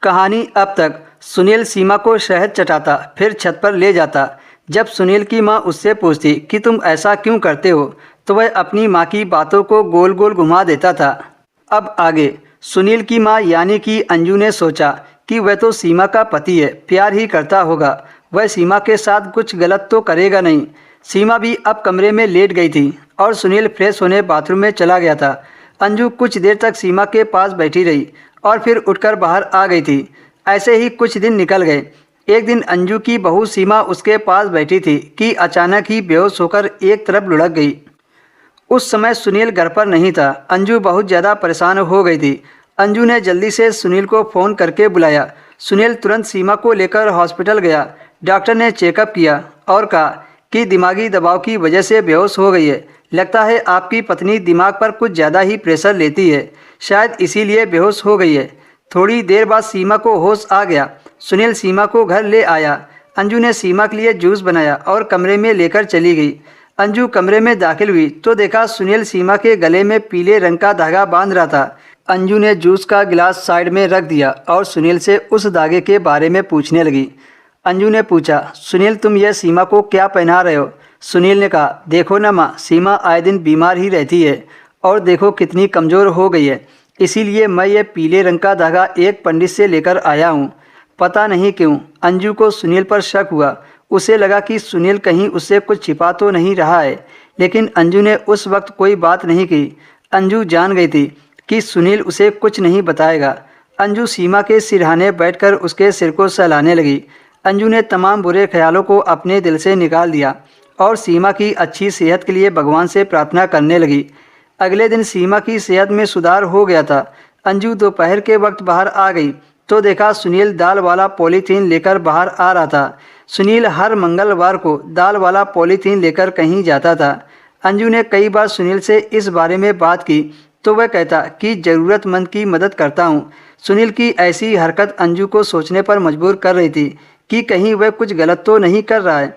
कहानी अब तक। सुनील सीमा को शहद चटाता, फिर छत पर ले जाता। जब सुनील की माँ उससे पूछती कि तुम ऐसा क्यों करते हो, तो वह अपनी माँ की बातों को गोल गोल घुमा देता था। अब आगे सुनील की माँ यानी कि अंजू ने सोचा कि वह तो सीमा का पति है, प्यार ही करता होगा, वह सीमा के साथ कुछ गलत तो करेगा नहीं। सीमा भी अब कमरे में लेट गई थी और सुनील फ्रेश होने बाथरूम में चला गया था। अंजू कुछ देर तक सीमा के पास बैठी रही और फिर उठकर बाहर आ गई थी। ऐसे ही कुछ दिन निकल गए। एक दिन अंजू की बहू सीमा उसके पास बैठी थी कि अचानक ही बेहोश होकर एक तरफ लुढ़क गई। उस समय सुनील घर पर नहीं था। अंजू बहुत ज़्यादा परेशान हो गई थी। अंजू ने जल्दी से सुनील को फ़ोन करके बुलाया। सुनील तुरंत सीमा को लेकर हॉस्पिटल गया। डॉक्टर ने चेकअप किया और कहा कि दिमागी दबाव की वजह से बेहोश हो गई है। लगता है आपकी पत्नी दिमाग पर कुछ ज़्यादा ही प्रेशर लेती है, शायद इसीलिए बेहोश हो गई है। थोड़ी देर बाद सीमा को होश आ गया। सुनील सीमा को घर ले आया। अंजू ने सीमा के लिए जूस बनाया और कमरे में लेकर चली गई। अंजू कमरे में दाखिल हुई तो देखा सुनील सीमा के गले में पीले रंग का धागा बांध रहा था। अंजू ने जूस का गिलास साइड में रख दिया और सुनील से उस धागे के बारे में पूछने लगी। अंजू ने पूछा, सुनील तुम यह सीमा को क्या पहना रहे हो? सुनील ने कहा, देखो ना माँ, सीमा आए दिन बीमार ही रहती है और देखो कितनी कमज़ोर हो गई है, इसीलिए मैं ये पीले रंग का धागा एक पंडित से लेकर आया हूँ। पता नहीं क्यों अंजू को सुनील पर शक हुआ। उसे लगा कि सुनील कहीं उससे कुछ छिपा तो नहीं रहा है, लेकिन अंजू ने उस वक्त कोई बात नहीं की। अंजू जान गई थी कि सुनील उसे कुछ नहीं बताएगा। अंजू सीमा के सिरहाने बैठकर उसके सिर को सहलाने लगी। अंजू ने तमाम बुरे ख्यालों को अपने दिल से निकाल दिया और सीमा की अच्छी सेहत के लिए भगवान से प्रार्थना करने लगी। अगले दिन सीमा की सेहत में सुधार हो गया था। अंजू दोपहर के वक्त बाहर आ गई तो देखा सुनील दाल वाला पॉलीथीन लेकर बाहर आ रहा था। सुनील हर मंगलवार को दाल वाला पॉलीथीन लेकर कहीं जाता था। अंजू ने कई बार सुनील से इस बारे में बात की तो वह कहता कि ज़रूरतमंद की मदद करता हूँ। सुनील की ऐसी हरकत अंजू को सोचने पर मजबूर कर रही थी कि कहीं वह कुछ गलत तो नहीं कर रहा है।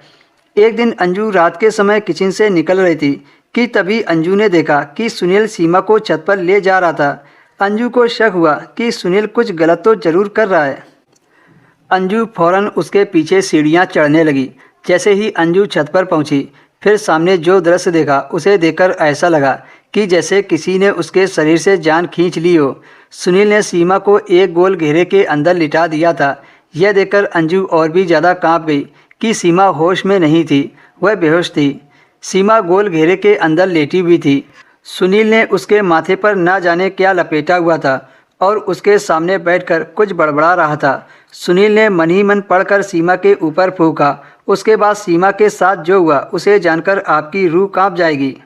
एक दिन अंजू रात के समय किचन से निकल रही थी कि तभी अंजू ने देखा कि सुनील सीमा को छत पर ले जा रहा था। अंजू को शक हुआ कि सुनील कुछ गलत तो जरूर कर रहा है। अंजू फौरन उसके पीछे सीढ़ियाँ चढ़ने लगी। जैसे ही अंजू छत पर पहुंची, फिर सामने जो दृश्य देखा उसे देखकर ऐसा लगा कि जैसे किसी ने उसके शरीर से जान खींच ली हो। सुनील ने सीमा को एक गोल घेरे के अंदर लिटा दिया था। यह देखकर अंजू और भी ज़्यादा कांप गई कि सीमा होश में नहीं थी, वह बेहोश थी। सीमा गोल घेरे के अंदर लेटी हुई थी। सुनील ने उसके माथे पर ना जाने क्या लपेटा हुआ था और उसके सामने बैठकर कुछ बड़बड़ा रहा था। सुनील ने मन ही मन पढ़कर सीमा के ऊपर फूंका। उसके बाद सीमा के साथ जो हुआ उसे जानकर आपकी रूह कांप जाएगी।